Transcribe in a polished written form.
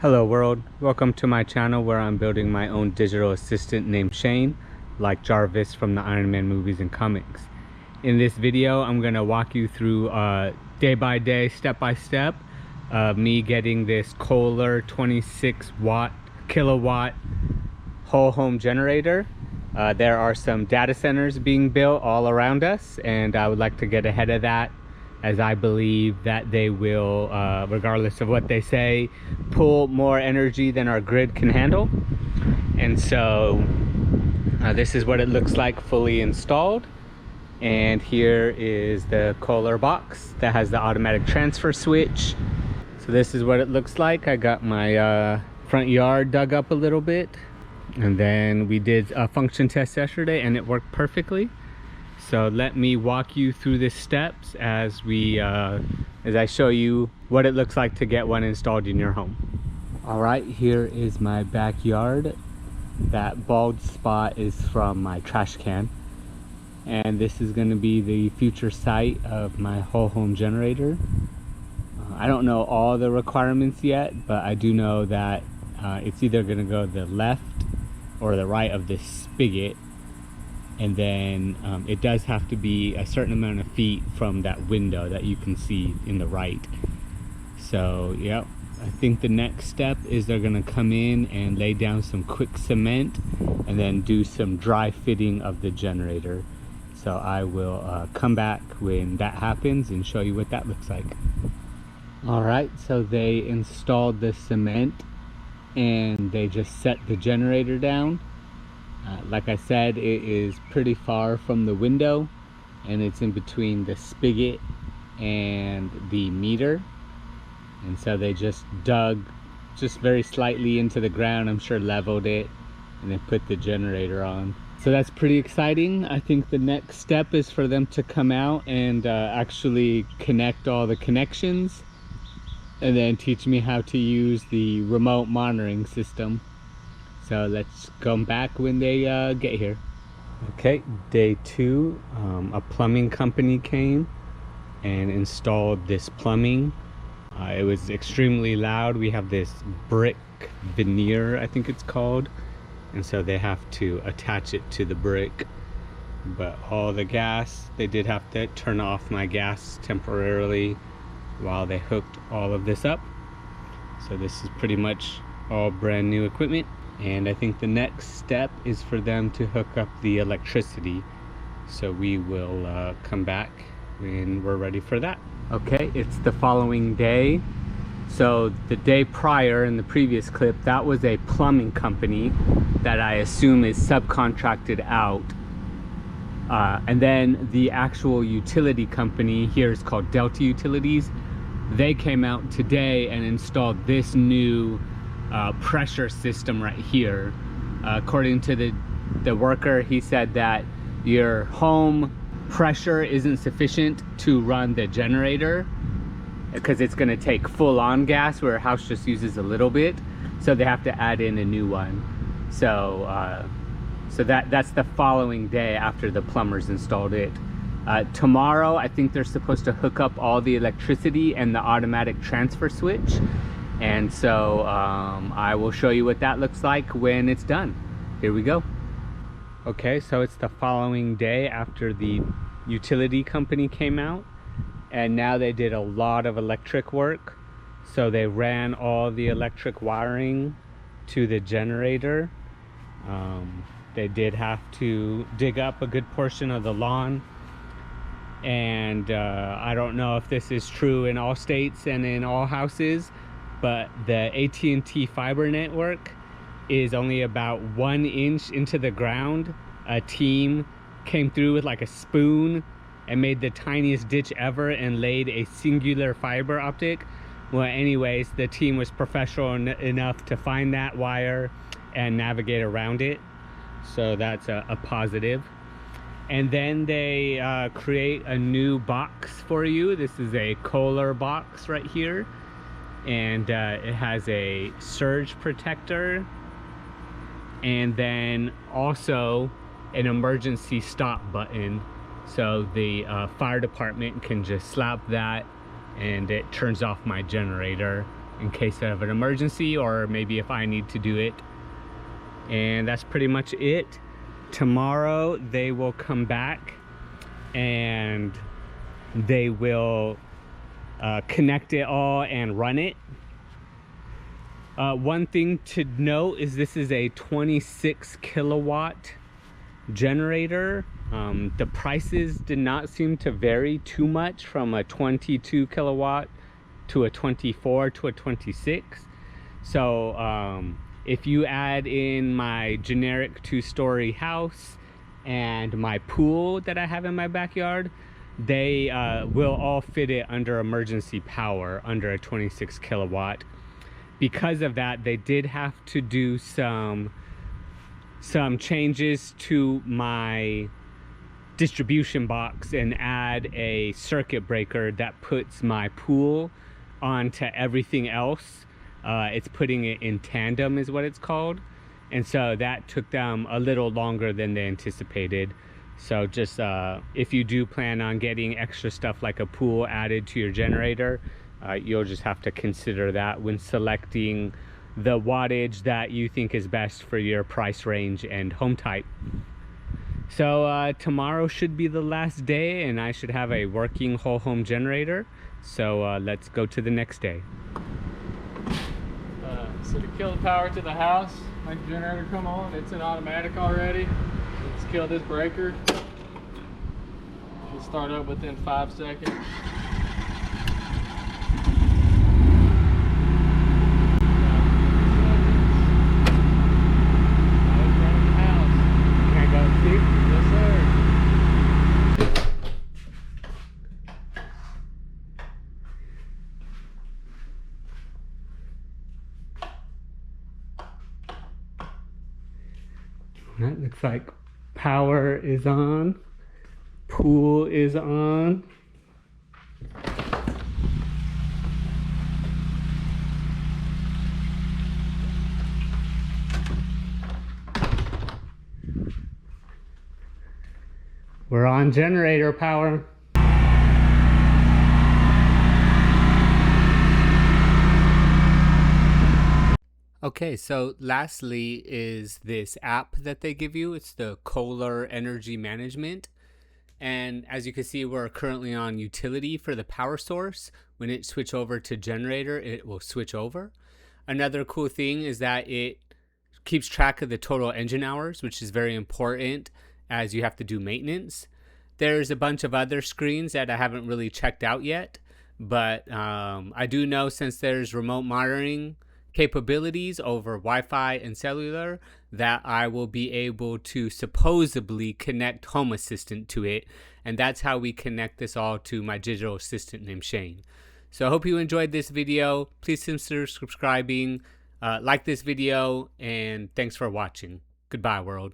Hello world, welcome to my channel where I'm building my own digital assistant named Shane, like Jarvis from the Iron Man movies and comics. In this video, I'm going to walk you through day by day, step by step, me getting this Kohler 26 kilowatt whole home generator. There are some data centers being built all around us, and I would like to get ahead of that, as I believe that they will, regardless of what they say, pull more energy than our grid can handle. And so this is what it looks like fully installed. And here is the Kohler box that has the automatic transfer switch. So this is what it looks like. I got my front yard dug up a little bit, and then we did a function test yesterday and it worked perfectly. So let me walk you through the steps as I show you what it looks like to get one installed in your home. All right, here is my backyard. That bald spot is from my trash can. And this is gonna be the future site of my whole home generator. I don't know all the requirements yet, but I do know that it's either gonna go the left or the right of this spigot. And then it does have to be a certain amount of feet from that window that you can see in the right. So yep, I think the next step is they're gonna come in and lay down some quick cement and then do some dry fitting of the generator. So I will come back when that happens and show you what that looks like. All right, so they installed the cement and they just set the generator down. Like I said, it is pretty far from the window, and it's in between the spigot and the meter. And so they just dug just very slightly into the ground, I'm sure leveled it, and then put the generator on. So that's pretty exciting. I think the next step is for them to come out and actually connect all the connections, and then teach me how to use the remote monitoring system. So let's come back when they get here. Okay, day 2, a plumbing company came and installed this plumbing. It was extremely loud. We have this brick veneer, I think it's called, and so they have to attach it to the brick. But all the gas, they did have to turn off my gas temporarily while they hooked all of this up. So this is pretty much all brand new equipment. And I think the next step is for them to hook up the electricity. So we will come back when we're ready for that. Okay, it's the following day. So the day prior in the previous clip, that was a plumbing company that I assume is subcontracted out. And then the actual utility company here is called Delta Utilities. They came out today and installed this new pressure system right here. According to the worker, he said that your home pressure isn't sufficient to run the generator because it's going to take full-on gas, where a house just uses a little bit, so they have to add in a new one. So that's the following day after the plumbers installed it. Tomorrow I think they're supposed to hook up all the electricity and the automatic transfer switch. And so I will show you what that looks like when it's done. Here we go. Okay, so it's the following day after the utility company came out, and now they did a lot of electric work. So they ran all the electric wiring to the generator. They did have to dig up a good portion of the lawn. And I don't know if this is true in all states and in all houses, but the AT&T fiber network is only about 1 inch into the ground. A team came through with like a spoon and made the tiniest ditch ever and laid a singular fiber optic. Well, anyways, the team was professional enough to find that wire and navigate around it. So that's a positive. And then they create a new box for you. This is a Kohler box right here. And it has a surge protector, and then also an emergency stop button, so the fire department can just slap that and it turns off my generator in case of an emergency, or maybe if I need to do it. And that's pretty much it. Tomorrow they will come back and they will connect it all and run it. One thing to note is this is a 26 kilowatt generator. The prices did not seem to vary too much from a 22 kilowatt to a 24 to a 26. So if you add in my generic 2-story house and my pool that I have in my backyard, they will all fit it under emergency power under a 26 kilowatt. Because of that, they did have to do some changes to my distribution box and add a circuit breaker that puts my pool onto everything else. It's putting it in tandem is what it's called. And so that took them a little longer than they anticipated. So just if you do plan on getting extra stuff like a pool added to your generator, you'll just have to consider that when selecting the wattage that you think is best for your price range and home type. So tomorrow should be the last day and I should have a working whole home generator. So let's go to the next day. So to kill the power to the house, make the generator come on. It's an automatic already. Let's kill this breaker. It'll start up within 5 seconds. That looks like power is on, pool is on. We're on generator power. Okay, so lastly is this app that they give you. It's the Kohler Energy Management. And as you can see, we're currently on utility for the power source. When it switch over to generator, it will switch over. Another cool thing is that it keeps track of the total engine hours, which is very important as you have to do maintenance. There's a bunch of other screens that I haven't really checked out yet, but I do know since there's remote monitoring capabilities over Wi-Fi and cellular, that I will be able to supposedly connect Home Assistant to it, and that's how we connect this all to my digital assistant named Shane. So I hope you enjoyed this video. Please consider subscribing, like this video, and thanks for watching. Goodbye, world.